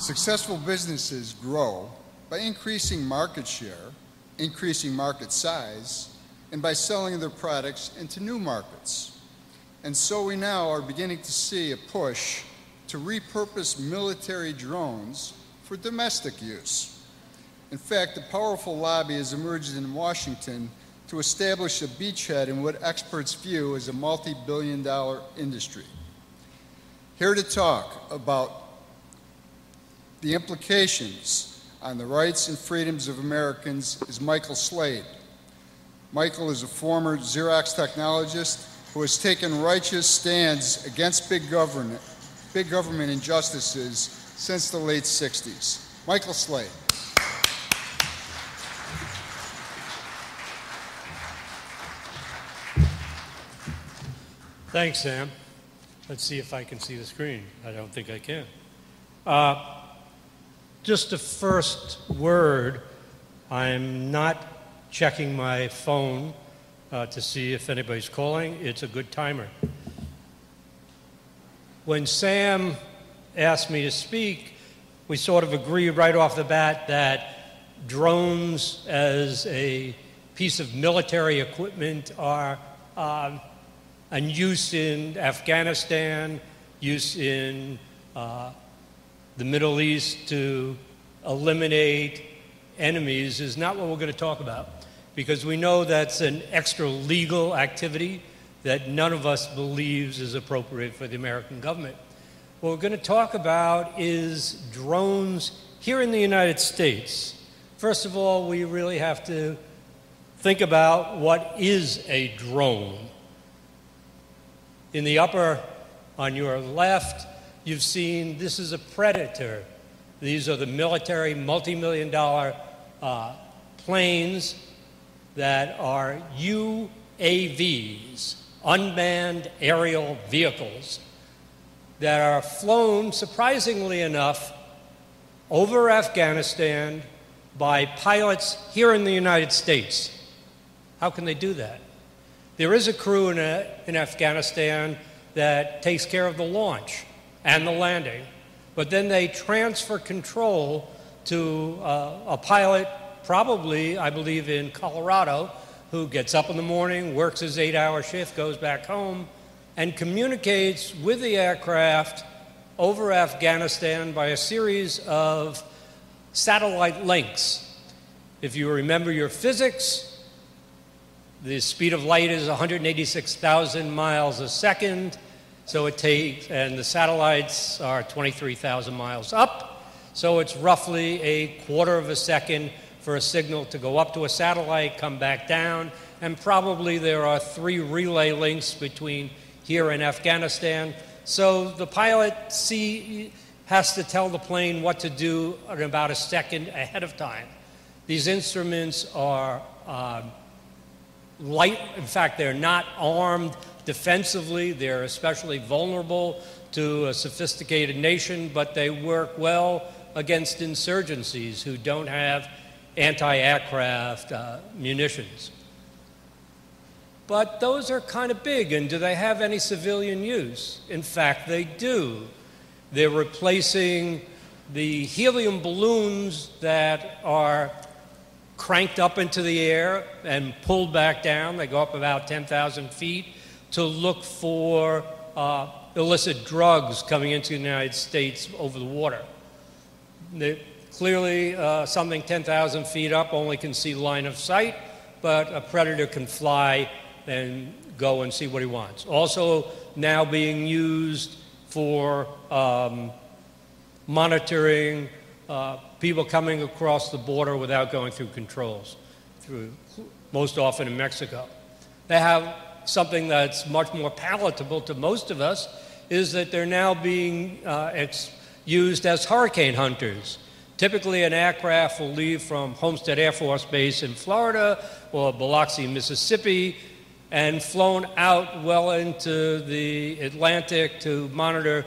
Successful businesses grow by increasing market share, increasing market size, and by selling their products into new markets. And so we now are beginning to see a push to repurpose military drones for domestic use. In fact, a powerful lobby has emerged in Washington to establish a beachhead in what experts view as a multi-billion-dollar industry. Here to talk about the implications on the rights and freedoms of Americans is Michael Slade. Michael is a former Xerox technologist who has taken righteous stands against big government injustices since the late 60s. Michael Slade. Thanks, Sam. Let's see if I can see the screen. I don't think I can. Just a first word, I'm not checking my phone to see if anybody's calling. It's a good timer. When Sam asked me to speak, we sort of agreed right off the bat that drones as a piece of military equipment are and use in Afghanistan, use in the Middle East to eliminate enemies is not what we're going to talk about, because we know that's an extra legal activity that none of us believes is appropriate for the American government. What we're going to talk about is drones here in the United States. First of all, we really have to think about what is a drone. In the upper on your left, you've seen this is a Predator. These are the military multi-million-dollar planes that are UAVs, unmanned aerial vehicles, that are flown, surprisingly enough, over Afghanistan by pilots here in the United States. How can they do that? There is a crew in Afghanistan that takes care of the launch and the landing, but then they transfer control to a pilot, probably, I believe, in Colorado, who gets up in the morning, works his 8-hour shift, goes back home, and communicates with the aircraft over Afghanistan by a series of satellite links. If you remember your physics, the speed of light is 186,000 miles a second, so it takes, and the satellites are 23,000 miles up, so it's roughly a quarter of a second for a signal to go up to a satellite, come back down, and probably there are 3 relay links between here and Afghanistan. So the pilot has to tell the plane what to do in about a second ahead of time. These instruments are light. In fact, they're not armed defensively. They're especially vulnerable to a sophisticated nation, but they work well against insurgencies who don't have anti-aircraft munitions. But those are kind of big, and do they have any civilian use? In fact, they do. They're replacing the helium balloons that are cranked up into the air and pulled back down. They go up about 10,000 feet to look for illicit drugs coming into the United States over the water. Clearly, something 10,000 feet up only can see line of sight, but a predator can fly and go and see what he wants. Also now being used for monitoring people coming across the border without going through controls, most often in Mexico. They have something that's much more palatable to most of us, is that they're now being used as hurricane hunters. Typically, an aircraft will leave from Homestead Air Force Base in Florida or Biloxi, Mississippi, and flown out well into the Atlantic to monitor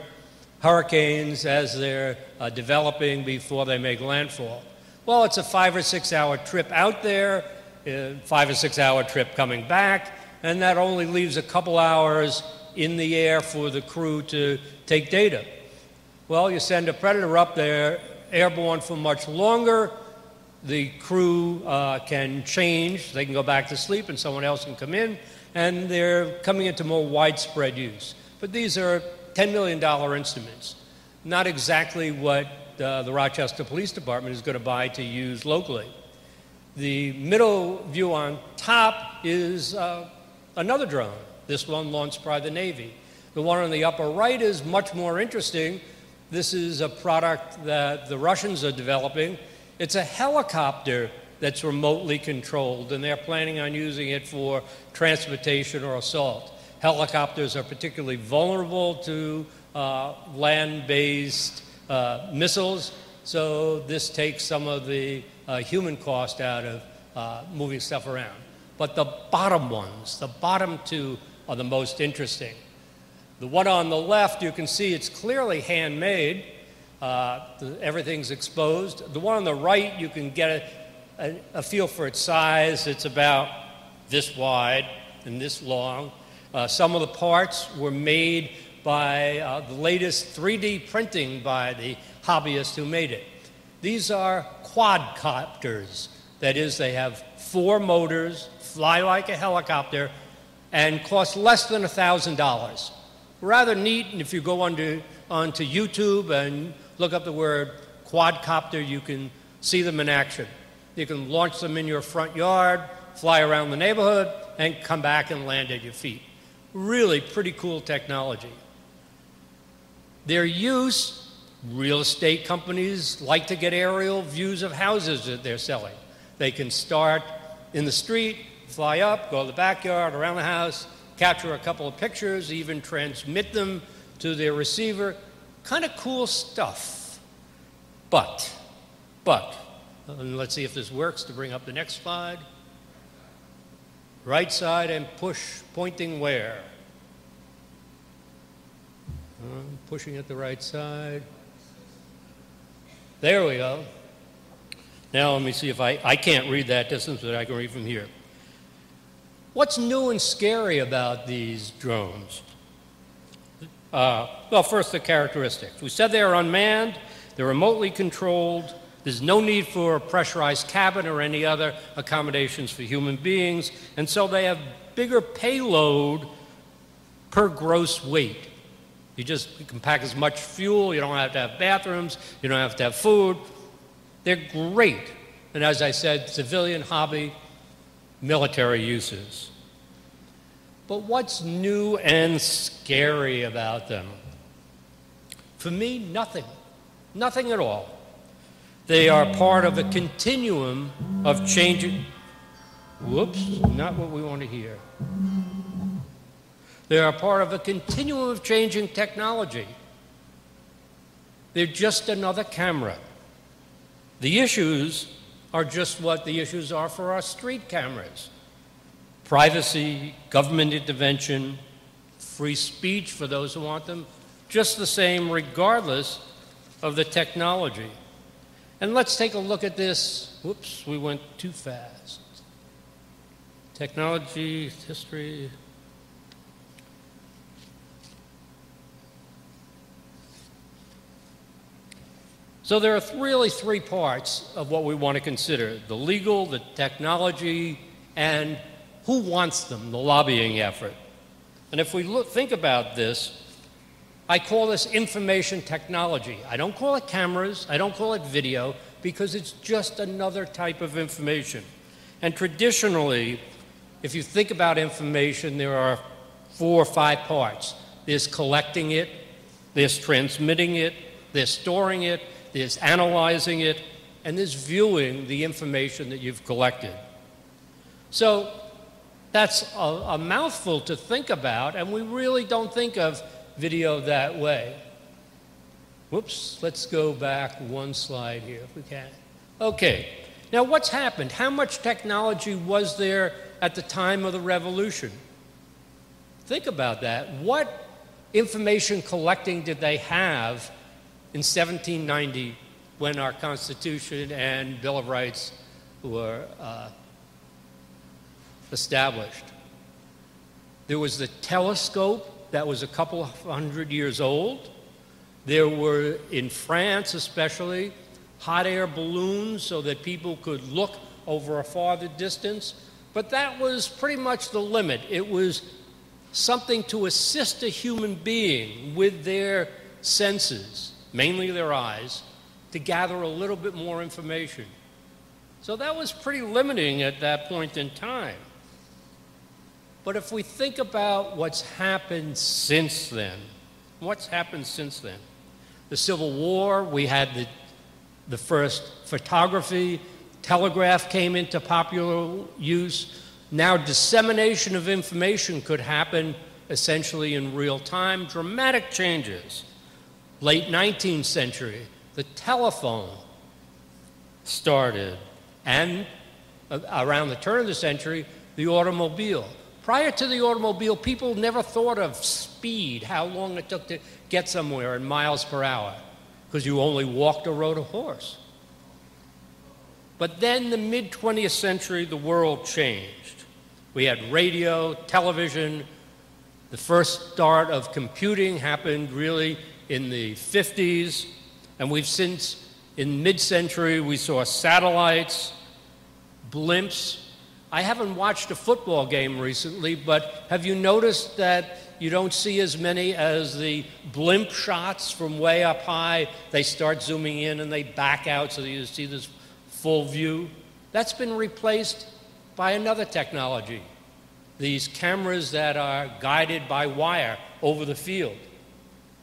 hurricanes as they're developing before they make landfall. Well, it's a 5 or 6 hour trip out there, a 5 or 6 hour trip coming back, and that only leaves a couple hours in the air for the crew to take data. Well, you send a predator up there airborne for much longer. The crew can change. They can go back to sleep and someone else can come in, and they're coming into more widespread use. But these are $10 million instruments, not exactly what the Rochester Police Department is going to buy to use locally. The middle view on top is another drone, this one launched by the Navy. The one on the upper right is much more interesting. This is a product that the Russians are developing. It's a helicopter that's remotely controlled, and they're planning on using it for transportation or assault. Helicopters are particularly vulnerable to land-based missiles, so this takes some of the human cost out of moving stuff around. But the bottom ones, the bottom two, are the most interesting. The one on the left, you can see it's clearly handmade. Everything's exposed. The one on the right, you can get a feel for its size. It's about this wide and this long. Some of the parts were made by the latest 3D printing by the hobbyists who made it. These are quadcopters. That is, they have 4 motors, fly like a helicopter, and cost less than $1,000. Rather neat, and if you go onto YouTube and look up the word quadcopter, you can see them in action. You can launch them in your front yard, fly around the neighborhood, and come back and land at your feet. Really pretty cool technology. Their use, real estate companies like to get aerial views of houses that they're selling. They can start in the street, fly up, go to the backyard, around the house, capture a couple of pictures, even transmit them to their receiver. Kind of cool stuff. But, and let's see if this works to bring up the next slide. Right side and push, pointing where? Pushing at the right side. There we go. Now let me see if I can't read that distance, but I can read from here. What's new and scary about these drones? Well, first the characteristics. We said they are unmanned, they're remotely controlled, there's no need for a pressurized cabin or any other accommodations for human beings, and so they have bigger payload per gross weight. You can pack as much fuel, you don't have to have bathrooms, you don't have to have food. They're great. And as I said, civilian, hobby, military uses. But what's new and scary about them? For me, nothing. Nothing at all. They are part of a continuum of changing. Whoops, not what we want to hear. They are part of a continuum of changing technology. They're just another camera. The issues are just what the issues are for our street cameras. Privacy, government intervention, free speech for those who want them, just the same regardless of the technology. And let's take a look at this. Whoops, we went too fast. Technology, history. So there are really 3 parts of what we want to consider: the legal, the technology, and who wants them, the lobbying effort. And if we think about this, I call this information technology. I don't call it cameras, I don't call it video, because it's just another type of information. And traditionally, if you think about information, there are 4 or 5 parts. There's collecting it, there's transmitting it, there's storing it, there's analyzing it, and there's viewing the information that you've collected. So that's a mouthful to think about, and we really don't think of video that way. Whoops, let's go back 1 slide here if we can. Okay, now what's happened? How much technology was there at the time of the revolution? Think about that. What information collecting did they have in 1790 when our Constitution and Bill of Rights were established? There was the telescope that was a couple of 100 years old. There were, in France especially, hot air balloons so that people could look over a farther distance. But that was pretty much the limit. It was something to assist a human being with their senses, mainly their eyes, to gather a little bit more information. So that was pretty limiting at that point in time. But if we think about what's happened since then, the Civil War, we had the first photography, telegraph came into popular use. Now dissemination of information could happen essentially in real time. Dramatic changes. Late 19th century, the telephone started, and around the turn of the century, the automobile. Prior to the automobile, people never thought of speed, how long it took to get somewhere in miles per hour, because you only walked or rode a horse. But then the mid-20th century, the world changed. We had radio, television. The first start of computing happened really in the 50s, and we've since, in mid-century, we saw satellites, blimps. I haven't watched a football game recently, but have you noticed that you don't see as many as the blimp shots from way up high? They start zooming in and they back out so that you see this full view. That's been replaced by another technology. These cameras that are guided by wire over the field.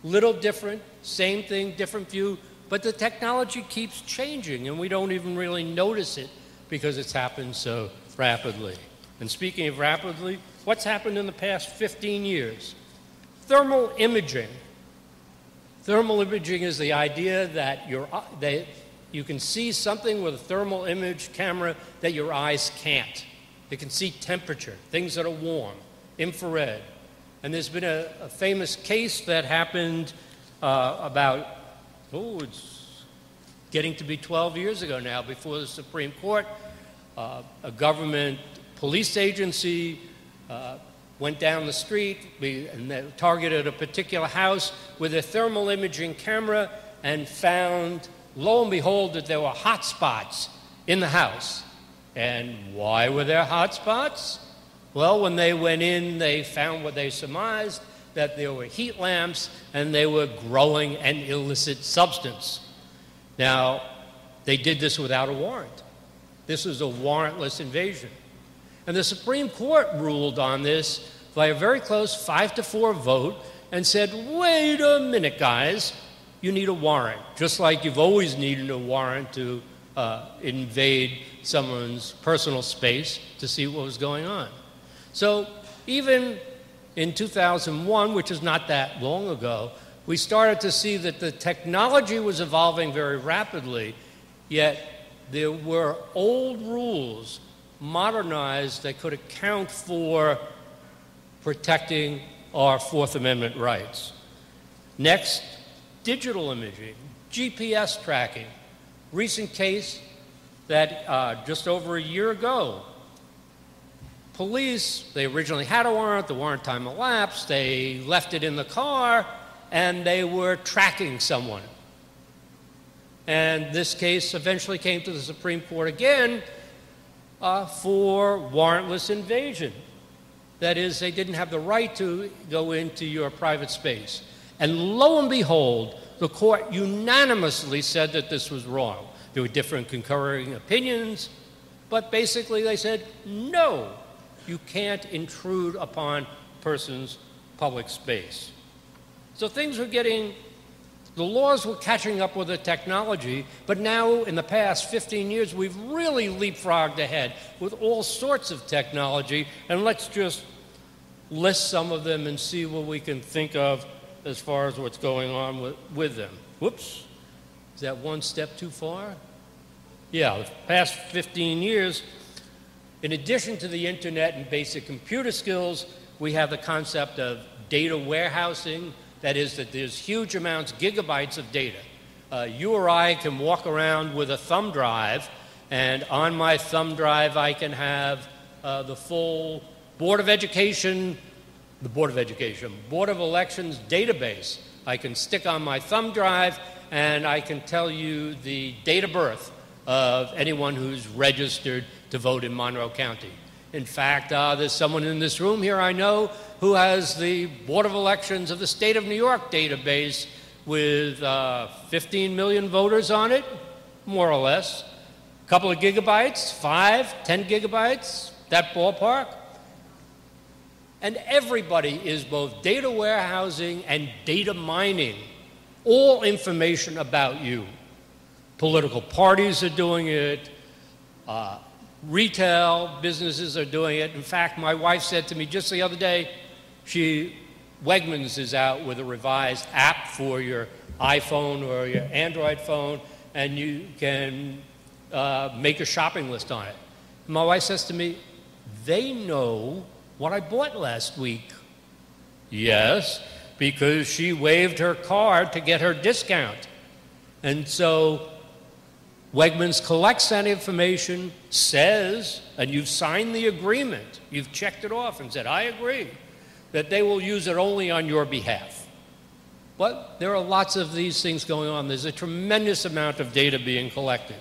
Little different, same thing, different view, but the technology keeps changing and we don't even really notice it because it's happened so rapidly. And speaking of rapidly, what's happened in the past 15 years? Thermal imaging. Thermal imaging is the idea that you can see something with a thermal image camera that your eyes can't. It can see temperature, things that are warm, infrared. And there's been a famous case that happened it's getting to be 12 years ago now, before the Supreme Court. A government police agency went down the street and they targeted a particular house with a thermal imaging camera and found, lo and behold, that there were hot spots in the house. And why were there hot spots? Well, when they went in, they found what they surmised, that there were heat lamps and they were growing an illicit substance. Now, they did this without a warrant. This was a warrantless invasion. And the Supreme Court ruled on this by a very close 5-4 vote and said, wait a minute, guys, you need a warrant, just like you've always needed a warrant to invade someone's personal space to see what was going on. So even in 2001, which is not that long ago, we started to see that the technology was evolving very rapidly, yet there were old rules modernized that could account for protecting our Fourth Amendment rights. Next, digital imaging, GPS tracking. Recent case that just over a year ago, police, they originally had a warrant, the warrant time elapsed, they left it in the car, and they were tracking someone. And this case eventually came to the Supreme Court again for warrantless invasion. That is, they didn't have the right to go into your private space. And lo and behold, the court unanimously said that this was wrong. There were different concurring opinions, but basically they said, no, you can't intrude upon a person's public space. So things were getting, the laws were catching up with the technology, but now in the past 15 years, we've really leapfrogged ahead with all sorts of technology, and let's just list some of them and see what we can think of as far as what's going on with them. Whoops, is that one step too far? Yeah, the past 15 years, in addition to the internet and basic computer skills, we have the concept of data warehousing. That is, that there's huge amounts, gigabytes of data. You or I can walk around with a thumb drive, and on my thumb drive I can have the full Board of Elections database I can stick on my thumb drive, and I can tell you the date of birth of anyone who's registered to vote in Monroe County. In fact, there's someone in this room here I know who has the Board of Elections of the State of New York database with 15 million voters on it, more or less. A couple of gigabytes, 5, 10 gigabytes, that ballpark. And everybody is both data warehousing and data mining all information about you. Political parties are doing it. Retail businesses are doing it. In fact, my wife said to me just the other day, Wegmans is out with a revised app for your iPhone or your Android phone, and you can make a shopping list on it. My wife says to me, they know what I bought last week. Yes, because she waved her card to get her discount. And so Wegmans collects that information, says, and you've signed the agreement, you've checked it off and said, I agree, that they will use it only on your behalf. But there are lots of these things going on. There's a tremendous amount of data being collected.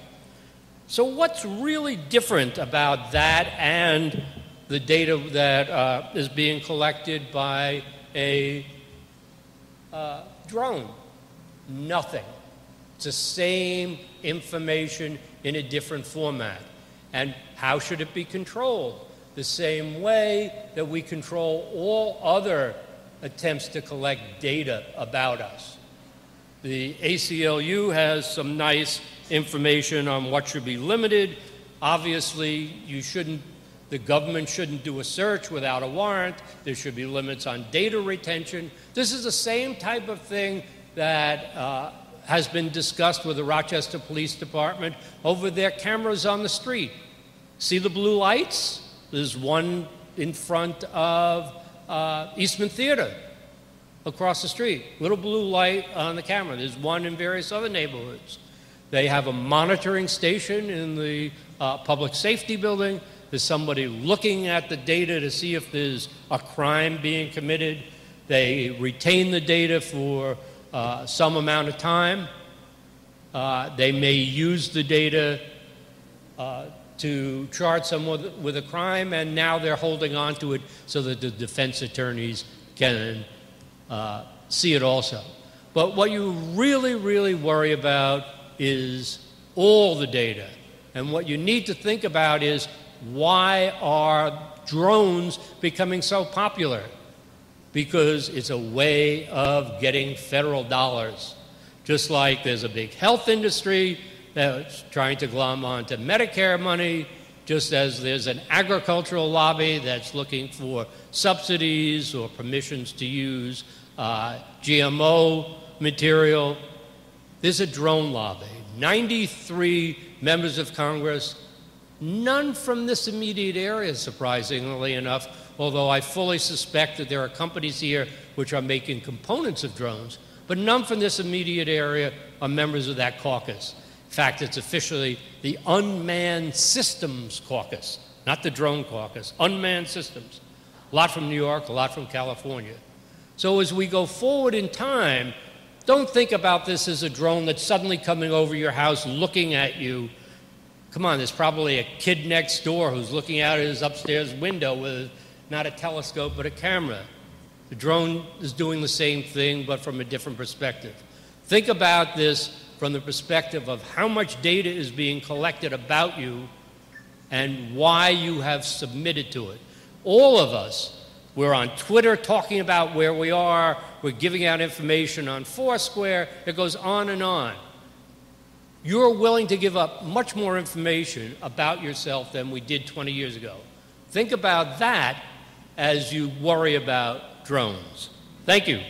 So what's really different about that and the data that is being collected by a drone? Nothing. It's the same information in a different format. And how should it be controlled? The same way that we control all other attempts to collect data about us. The ACLU has some nice information on what should be limited. Obviously, the government shouldn't do a search without a warrant. There should be limits on data retention. This is the same type of thing that has been discussed with the Rochester Police Department over their cameras on the street. See the blue lights? There's one in front of Eastman Theater across the street. Little blue light on the camera. There's one in various other neighborhoods. They have a monitoring station in the public safety building. There's somebody looking at the data to see if there's a crime being committed. They retain the data for some amount of time. They may use the data to charge someone with a crime, and now they're holding on to it so that the defense attorneys can see it also. But what you really, really worry about is all the data. And what you need to think about is, why are drones becoming so popular? Because it's a way of getting federal dollars. Just like there's a big health industry that's trying to glom onto Medicare money, just as there's an agricultural lobby that's looking for subsidies or permissions to use GMO material. There's a drone lobby. 93 members of Congress, none from this immediate area, surprisingly enough, although I fully suspect that there are companies here which are making components of drones, but none from this immediate area are members of that caucus. In fact, it's officially the Unmanned Systems Caucus, not the Drone Caucus, Unmanned Systems. A lot from New York, a lot from California. So as we go forward in time, don't think about this as a drone that's suddenly coming over your house looking at you. Come on, there's probably a kid next door who's looking out at his upstairs window with not a telescope but a camera. The drone is doing the same thing but from a different perspective. Think about this from the perspective of how much data is being collected about you and why you have submitted to it. All of us, we're on Twitter talking about where we are, we're giving out information on Foursquare, it goes on and on. You're willing to give up much more information about yourself than we did 20 years ago. Think about that as you worry about drones. Thank you.